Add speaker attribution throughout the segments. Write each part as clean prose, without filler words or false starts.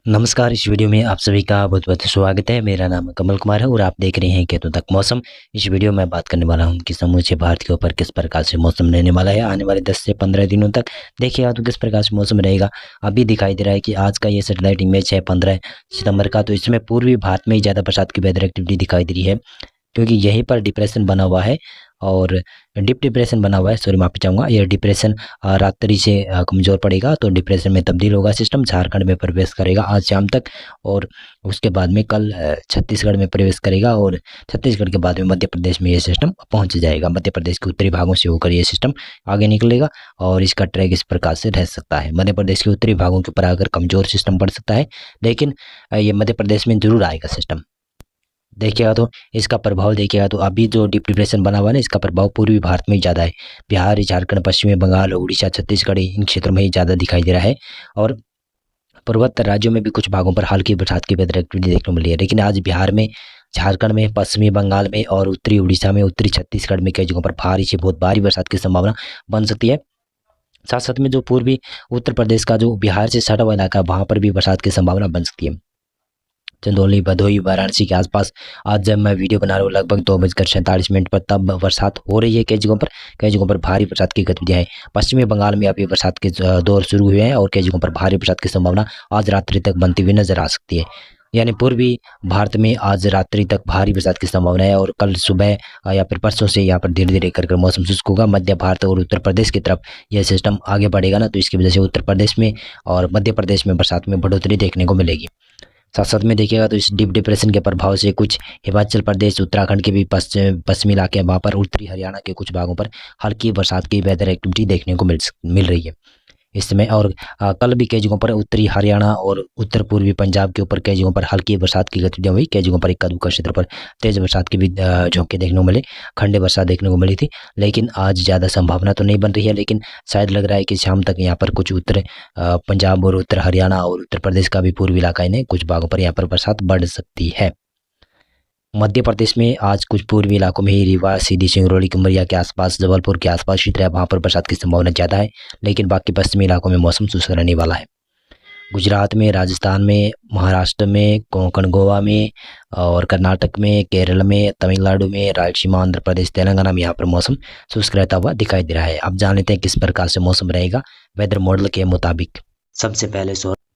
Speaker 1: नमस्कार। इस वीडियो में आप सभी का बहुत-बहुत स्वागत है। मेरा नाम कमल कुमार है और आप देख रहे हैं केतु तक मौसम। इस वीडियो में बात करने वाला हूं कि समूचे भारत के ऊपर किस प्रकार से मौसम रहने वाला है आने वाले 10 से 15 दिनों तक। देखिएगा तो किस प्रकार से मौसम रहेगा। अभी दिखाई दे रहा है कि आज का ये सैटेलाइट इमेज है 15 सितंबर का, तो इसमें पूर्वी भारत में ही ज़्यादा बरसात की वेदर एक्टिविटी दिखाई दे रही है, क्योंकि यहीं पर डिप्रेशन बना हुआ है और डीप डिप्रेशन बना हुआ है। सॉरी, माफ़ी चाहूँगा। यह डिप्रेशन रात्रि से कमज़ोर पड़ेगा तो डिप्रेशन में तब्दील होगा। सिस्टम झारखंड में प्रवेश करेगा आज शाम तक और उसके बाद में कल छत्तीसगढ़ में प्रवेश करेगा और छत्तीसगढ़ के बाद में मध्य प्रदेश में ये सिस्टम पहुंच जाएगा। मध्य प्रदेश के उत्तरी भागों से होकर ये सिस्टम आगे निकलेगा और इसका ट्रैक इस प्रकार से रह सकता है। मध्य प्रदेश के उत्तरी भागों के ऊपर आकर कमज़ोर सिस्टम पड़ सकता है, लेकिन ये मध्य प्रदेश में ज़रूर आएगा सिस्टम। देखिएगा तो इसका प्रभाव देखिएगा तो अभी जो डीप डिप्रेशन बना हुआ है ना, इसका प्रभाव पूर्वी भारत में ही ज़्यादा है। बिहार, झारखंड, पश्चिमी बंगाल, उड़ीसा, छत्तीसगढ़ इन क्षेत्रों में ही ज़्यादा दिखाई दे रहा है और पूर्वोत्तर राज्यों में भी कुछ भागों पर हल्की बरसात की वेदर एक्टिविटी देखने को मिली है। लेकिन आज बिहार में, झारखंड में, पश्चिमी बंगाल में और उत्तरी उड़ीसा में, उत्तरी छत्तीसगढ़ में कई जगहों पर भारी से बहुत भारी बरसात की संभावना बन सकती है। साथ साथ में जो पूर्वी उत्तर प्रदेश का जो बिहार से सटा हुआ इलाका है, वहाँ पर भी बरसात की संभावना बन सकती है। चंदौली, भदोही, वाराणसी के आसपास आज जब मैं वीडियो बना रहा हूँ लगभग 2:47 पर, तब बरसात हो रही है कई जगहों पर भारी बरसात की गतिविधियाँ हैं। पश्चिमी बंगाल में अभी बरसात के दौर शुरू हुए हैं और कई जगहों पर भारी बरसात की संभावना आज रात्रि तक बनती हुई नजर आ सकती है। यानी पूर्वी भारत में आज रात्रि तक भारी बरसात की संभावना है और कल सुबह या फिर परसों से यहाँ पर धीरे धीरे कर मौसम शुष्क होगा। मध्य भारत और उत्तर प्रदेश की तरफ यह सिस्टम आगे बढ़ेगा ना, तो इसकी वजह से उत्तर प्रदेश में और मध्य प्रदेश में बरसात में बढ़ोतरी देखने को मिलेगी। साथ साथ में देखिएगा तो इस डीप डिप्रेशन के प्रभाव से कुछ हिमाचल प्रदेश, उत्तराखंड के भी पश्चिमी इलाके हैं, वहाँ पर उत्तरी हरियाणा के कुछ भागों पर हल्की बरसात की वेदर एक्टिविटी देखने को मिल रही है इस समय। और कल भी कई जगहों पर उत्तरी हरियाणा और उत्तर पूर्वी पंजाब के ऊपर कई जगहों पर हल्की बरसात की गतिविधियां हुई। कई जगहों पर इक्का दुक्का क्षेत्र पर तेज बरसात की भी झोंके देखने को मिले, खंडे बरसात देखने को मिली थी। लेकिन आज ज़्यादा संभावना तो नहीं बन रही है, लेकिन शायद लग रहा है कि शाम तक यहाँ पर कुछ उत्तर पंजाब और उत्तर हरियाणा और उत्तर प्रदेश का भी पूर्वी इलाका इन्हें कुछ भागों पर यहाँ पर बरसात बढ़ सकती है। मध्य प्रदेश में आज कुछ पूर्वी इलाकों में ही रीवा, सीधी, सिंगरौली, उमरिया के आसपास, जबलपुर के आसपास क्षेत्र है, वहाँ पर बरसात की संभावना ज़्यादा है। लेकिन बाकी पश्चिमी इलाकों में मौसम शुष्क रहने वाला है। गुजरात में, राजस्थान में, महाराष्ट्र में, कोंकण, गोवा में और कर्नाटक में, केरल में, तमिलनाडु में, रायलसीमा, आंध्र प्रदेश, तेलंगाना में यहाँ पर मौसम शुष्क रहता हुआ दिखाई दे रहा है। अब जान लेते हैं किस प्रकार से मौसम रहेगा वेदर मॉडल के मुताबिक। सबसे पहले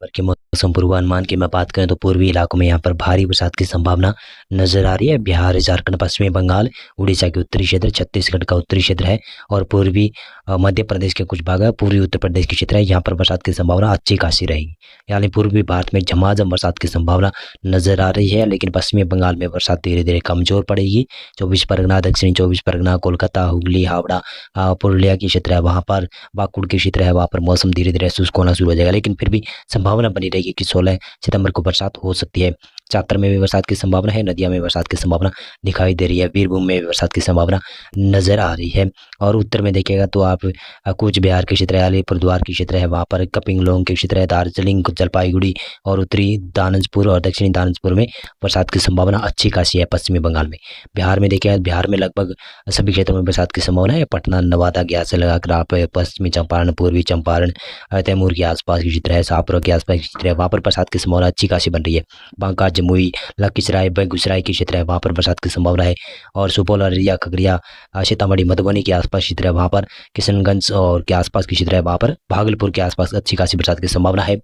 Speaker 1: के मौसम पूर्वानुमान की मैं बात करें तो पूर्वी इलाकों में यहाँ पर भारी बरसात की संभावना नजर आ रही है। बिहार, झारखंड, पश्चिमी बंगाल, उड़ीसा के उत्तरी क्षेत्र, छत्तीसगढ़ का उत्तरी क्षेत्र है और पूर्वी मध्य प्रदेश के कुछ भाग है, पूर्वी उत्तर प्रदेश के क्षेत्र है। यहाँ पर बरसात की संभावना अच्छी खासी रहेगी। यानी पूर्वी भारत में झमाझम बरसात की संभावना नजर आ रही है। लेकिन पश्चिमी बंगाल में बरसात धीरे धीरे कमजोर पड़ेगी। 24 परगना, दक्षिणी 24 परगना, कोलकाता, हुगली, हावड़ा, पुरुलिया की क्षेत्र है, वहाँ पर बाकुड़ के क्षेत्र है, वहाँ पर मौसम धीरे धीरे शुष्क होना शुरू हो जाएगा। लेकिन फिर भी संभावना बनी रहेगी कि 16 सितंबर को बरसात हो सकती है। चातर में भी बरसात की संभावना है, नदिया में बरसात की संभावना दिखाई दे रही है, बीरभूम में भी बरसात की संभावना नजर आ रही है। और उत्तर में देखिएगा तो आप कूच बिहार के क्षेत्र है, अलीपुरद्वार के क्षेत्र है, वहाँ पर कपिंगलोंग के क्षेत्र है, दार्जिलिंग, जलपाईगुड़ी और उत्तरी दानजपुर और दक्षिणी दानजपुर में बरसात की संभावना अच्छी खासी है। पश्चिमी बंगाल में, बिहार में देखिए, बिहार में लगभग सभी क्षेत्रों में बरसात की संभावना है। पटना, नवादा, गया से लगाकर आप पश्चिमी चंपारण, पूर्वी चंपारण, तैमूर के आसपास की क्षेत्र है, शाहपुरा के आसपास की क्षेत्र है, वहाँ पर बरसात की संभावना अच्छी खासी बन रही है। बांका, जमुई, लखीसराय, बेगूसराय की क्षेत्र है, वहाँ पर बरसात की संभावना है। और सुपौल, अररिया, खगड़िया, सीतामढ़ी, मधुबनी के आसपास क्षेत्र है, वहाँ पर किशनगंज और के आसपास की क्षेत्र है, वहाँ पर भागलपुर के आसपास अच्छी खासी बरसात की संभावना है।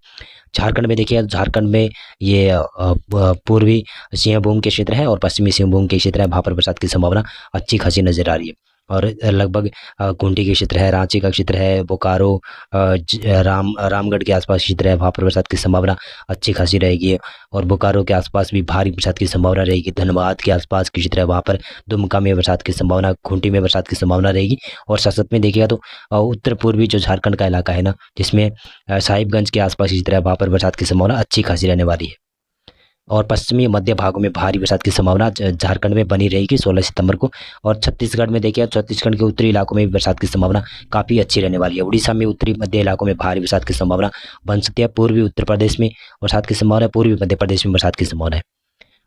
Speaker 1: झारखंड में देखिए, झारखंड में ये पूर्वी सिंहभूम के क्षेत्र है और पश्चिमी सिंहभूम के क्षेत्र है, वहाँ पर बरसात की संभावना अच्छी खासी नजर आ रही है। और लगभग खूंटी के क्षेत्र है, रांची का क्षेत्र है, बोकारो, रामगढ़ के आसपास क्षेत्र है, वहाँ पर बरसात की संभावना अच्छी खासी रहेगी। और बोकारो के आसपास भी भारी बरसात की संभावना रहेगी। धनबाद के आसपास की क्षेत्र है, वहाँ पर दुमका में बरसात की संभावना, खूंटी में बरसात की संभावना रहेगी। और साथ में देखिएगा तो उत्तर पूर्वी जो झारखंड का इलाका है ना, जिसमें साहिबगंज के आसपास की क्षेत्र है, वहाँ पर बरसात की संभावना अच्छी खासी रहने वाली है। और पश्चिमी मध्य भागों में भारी बरसात की संभावना झारखंड में बनी रहेगी 16 सितंबर को। और छत्तीसगढ़ में देखिए, छत्तीसगढ़ के उत्तरी इलाकों में भी बरसात की संभावना काफ़ी अच्छी रहने वाली है। उड़ीसा में उत्तरी मध्य इलाकों में भारी बरसात की संभावना बन सकती है। पूर्वी उत्तर प्रदेश में बरसात की संभावना है, पूर्वी मध्य प्रदेश में बरसात की संभावना है।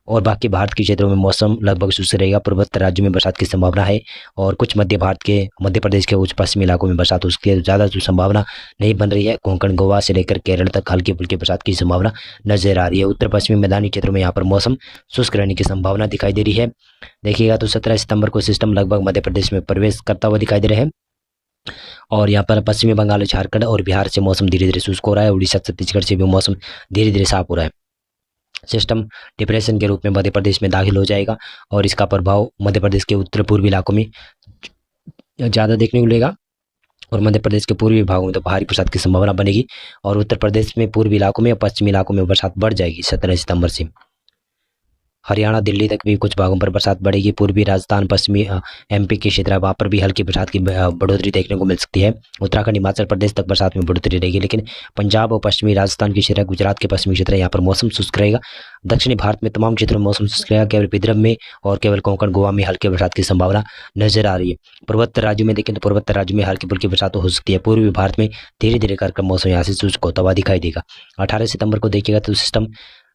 Speaker 1: और बाकी भारत के क्षेत्रों में मौसम लगभग शुष्क रहेगा। पूर्वोत्तर राज्यों में बरसात की संभावना है और कुछ मध्य प्रदेश के उच्च पश्चिमी इलाकों में बरसात हो सकती है। ज़्यादा जो संभावना नहीं बन रही है। कोंकण, गोवा से लेकर केरल तक हल्की फुल्की बरसात की संभावना नजर आ रही है। उत्तर पश्चिमी मैदानी क्षेत्रों में यहाँ पर मौसम शुष्क रहने की संभावना दिखाई दे रही है। देखिएगा तो 17 सितंबर को सिस्टम लगभग मध्य प्रदेश में प्रवेश करता हुआ दिखाई दे रहा है और यहाँ पर पश्चिमी बंगाल, झारखंड और बिहार से मौसम धीरे धीरे शुष्क हो रहा है। उड़ीसा, छत्तीसगढ़ से भी मौसम धीरे धीरे साफ हो रहा है। सिस्टम डिप्रेशन के रूप में मध्य प्रदेश में दाखिल हो जाएगा और इसका प्रभाव मध्य प्रदेश के उत्तर पूर्वी इलाकों में ज़्यादा देखने को मिलेगा और मध्य प्रदेश के पूर्वी भागों में तो भारी बरसात की संभावना बनेगी और उत्तर प्रदेश में पूर्वी इलाकों में और पश्चिमी इलाकों में बरसात बढ़ जाएगी 17 सितंबर से। हरियाणा, दिल्ली तक भी कुछ भागों पर बरसात बढ़ेगी। पूर्वी राजस्थान, पश्चिमी एमपी के क्षेत्र है, वहाँ पर भी हल्की बरसात की बढ़ोतरी देखने को मिल सकती है। उत्तराखंड, हिमाचल प्रदेश तक बरसात में बढ़ोतरी रहेगी, लेकिन पंजाब और पश्चिमी राजस्थान के क्षेत्र, गुजरात के पश्चिमी क्षेत्र, यहाँ पर मौसम शुष्क रहेगा। दक्षिणी भारत में तमाम क्षेत्रों में मौसम शुष्क रहेगा। केवल विदर्भ में और केवल कोंकण, गोवा में हल्की बरसात की संभावना नजर आ रही है। पूर्वोत्तर राज्यों में देखें तो पूर्वोत्तर राज्यों में हल्की फुल्की बरसात हो सकती है। पूर्वी भारत में धीरे धीरे कर मौसम यहाँ से शुष्क होता हुआ दिखाई देगा। 18 सितंबर को देखिएगा तो सिस्टम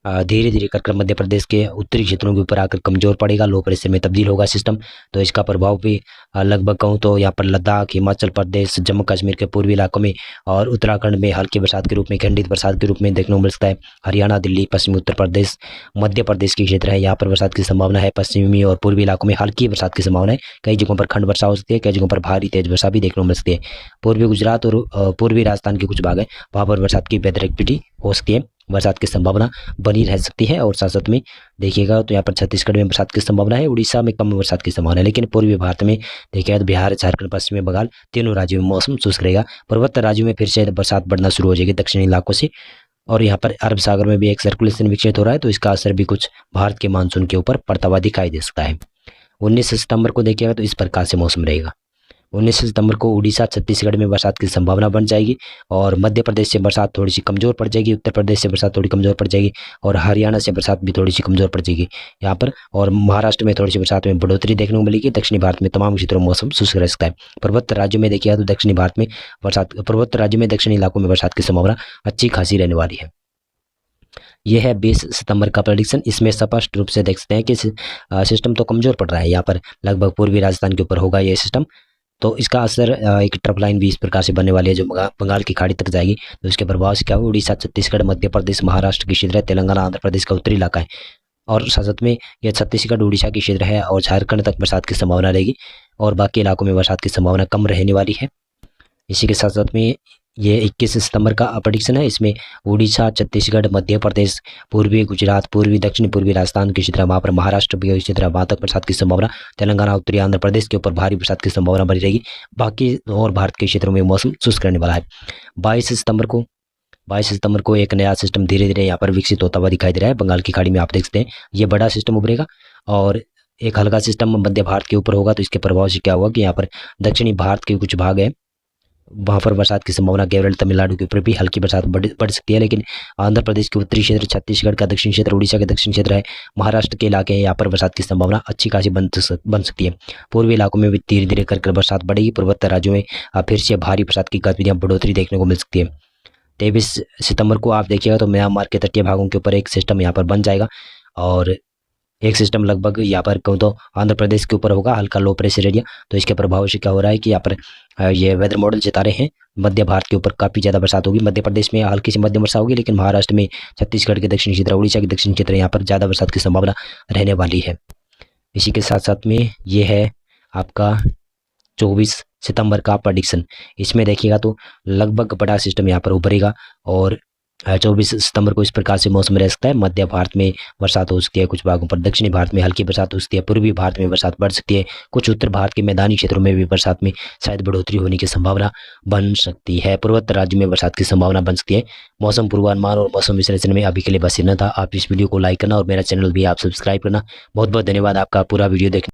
Speaker 1: धीरे धीरे कर मध्य प्रदेश के उत्तरी क्षेत्रों के ऊपर आकर कमजोर पड़ेगा, लो प्रेशर में तब्दील होगा सिस्टम। तो इसका प्रभाव भी लगभग कहूँ तो यहाँ पर लद्दाख, हिमाचल प्रदेश, जम्मू कश्मीर के पूर्वी इलाकों में और उत्तराखंड में हल्की बरसात के रूप में, खंडित बरसात के रूप में देखने को मिल सकता है। हरियाणा, दिल्ली, पश्चिमी उत्तर प्रदेश, मध्य प्रदेश के क्षेत्र है, यहाँ पर बरसात की संभावना है। पश्चिमी और पूर्वी इलाकों में हल्की बरसात की संभावना है। कई जगहों पर खंड वर्षा हो सकती है, कई जगहों पर भारी तेज वर्षा भी देखने को मिल सकती है। पूर्वी गुजरात और पूर्वी राजस्थान के कुछ भाग है, वहाँ पर बरसात की बेहतर एक्टिविटी हो सकती है, बरसात की संभावना बनी रह सकती है। और साथ साथ में देखिएगा तो यहाँ पर छत्तीसगढ़ में बरसात की संभावना है। उड़ीसा में कम बरसात की संभावना है, लेकिन पूर्वी भारत में देखिएगा तो बिहार, झारखंड, पश्चिमी बंगाल तीनों राज्यों में मौसम शुष्क रहेगा। पूर्वोत्तर राज्यों में फिर से बरसात बढ़ना शुरू हो जाएगी दक्षिणी इलाकों से और यहाँ पर अरब सागर में भी एक सर्कुलेशन विकसित हो रहा है, तो इसका असर भी कुछ भारत के मानसून के ऊपर पड़ता हुआ दिखाई दे सकता है। 19 सितंबर को देखिएगा तो इस प्रकार से मौसम रहेगा। 19 सितंबर को उड़ीसा, छत्तीसगढ़ में बरसात की संभावना बन जाएगी और मध्य प्रदेश से बरसात थोड़ी सी कमजोर पड़ जाएगी, उत्तर प्रदेश से बरसात थोड़ी कमजोर पड़ जाएगी और हरियाणा से बरसात भी थोड़ी सी कमजोर पड़ जाएगी यहाँ पर। और महाराष्ट्र में थोड़ी सी बरसात में बढ़ोतरी देखने को मिलेगी। दक्षिणी भारत में तमाम क्षेत्रों में मौसम शुष्क रह सकता है। पूर्वोत्तर राज्यों में देखिएगा तो दक्षिणी भारत में बरसात, पूर्वोत्तर राज्यों में दक्षिणी इलाकों में बरसात की संभावना अच्छी खासी रहने वाली है। यह है 20 सितंबर का प्रेडिक्शन। इसमें स्पष्ट रूप से देख सकते हैं कि सिस्टम तो कमजोर पड़ रहा है। यहाँ पर लगभग पूर्वी राजस्थान के ऊपर होगा यह सिस्टम, तो इसका असर एक ट्रफ लाइन भी इस प्रकार से बनने वाली है जो बंगाल की खाड़ी तक जाएगी। तो इसके प्रभाव से क्या होगा, उड़ीसा, छत्तीसगढ़, मध्य प्रदेश, महाराष्ट्र की क्षेत्र है, तेलंगाना, आंध्र प्रदेश का उत्तरी इलाका है और साथ में यह छत्तीसगढ़, उड़ीसा की क्षेत्र है और झारखंड तक बरसात की संभावना रहेगी और बाकी इलाकों में बरसात की संभावना कम रहने वाली है। इसी के साथ साथ में ये 21 सितंबर का प्रेडिक्शन है। इसमें उड़ीसा, छत्तीसगढ़, मध्य प्रदेश, पूर्वी गुजरात, पूर्वी दक्षिण पूर्वी राजस्थान की क्षेत्र, वहाँ पर महाराष्ट्र की क्षेत्र, वहाँ तक बरसात की संभावना, तेलंगाना, उत्तरी आंध्र प्रदेश के ऊपर भारी बरसात की संभावना बनी रहेगी। बाकी और भारत के क्षेत्रों में मौसम शुष्क रहने वाला है। 22 सितंबर को एक नया सिस्टम धीरे धीरे यहाँ पर विकसित होता हुआ दिखाई दे रहा है। बंगाल की खाड़ी में आप देख सकते हैं ये बड़ा सिस्टम उभरेगा और एक हल्का सिस्टम मध्य भारत के ऊपर होगा। तो इसके प्रभाव से क्या हुआ कि यहाँ पर दक्षिणी भारत के कुछ भाग है, वहाँ पर बरसात की संभावना, केरल, तमिलनाडु के ऊपर भी हल्की बरसात बढ़ सकती है। लेकिन आंध्र प्रदेश के उत्तरी क्षेत्र, छत्तीसगढ़ का दक्षिण क्षेत्र, उड़ीसा के दक्षिण क्षेत्र है, महाराष्ट्र के इलाके हैं, यहाँ पर बरसात की संभावना अच्छी खासी बन सकती है। पूर्वी इलाकों में भी धीरे धीरे कर बरसात बढ़ेगी। पूर्वोत्तर राज्यों में फिर से भारी बरसात की गतिविधियाँ बढ़ोतरी देखने को मिल सकती है। 23 सितंबर को आप देखिएगा तो म्यांमार के तटीय भागों के ऊपर एक सिस्टम यहाँ पर बन जाएगा और एक सिस्टम लगभग यहाँ पर कहूँ तो आंध्र प्रदेश के ऊपर होगा, हल्का लो प्रेशर एरिया। तो इसके प्रभाव से क्या हो रहा है कि यहाँ पर ये वेदर मॉडल जता रहे हैं मध्य भारत के ऊपर काफ़ी ज़्यादा बरसात होगी। मध्य प्रदेश में हल्की से मध्यम वर्षा होगी, लेकिन महाराष्ट्र में, छत्तीसगढ़ के दक्षिणी क्षेत्र, उड़ीसा के दक्षिणी क्षेत्र, यहाँ पर ज़्यादा बरसात की संभावना रहने वाली है। इसी के साथ साथ में ये है आपका 24 सितंबर का प्रेडिक्शन। इसमें देखिएगा तो लगभग बड़ा सिस्टम यहाँ पर उभरेगा और 24 सितंबर को इस प्रकार से मौसम रह सकता है। मध्य भारत में बरसात हो सकती है कुछ भागों पर, दक्षिणी भारत में हल्की बरसात हो सकती है, पूर्वी भारत में बरसात बढ़ सकती है, कुछ उत्तर भारत के मैदानी क्षेत्रों में भी बरसात में शायद बढ़ोतरी होने की संभावना बन सकती है। पूर्वोत्तर राज्य में बरसात की संभावना बन सकती है। मौसम पूर्वानुमान और मौसम विश्लेषण में अभी के लिए बस इतना था। आप इस वीडियो को लाइक करना और मेरा चैनल भी आप सब्सक्राइब करना। बहुत बहुत धन्यवाद आपका पूरा वीडियो देखने।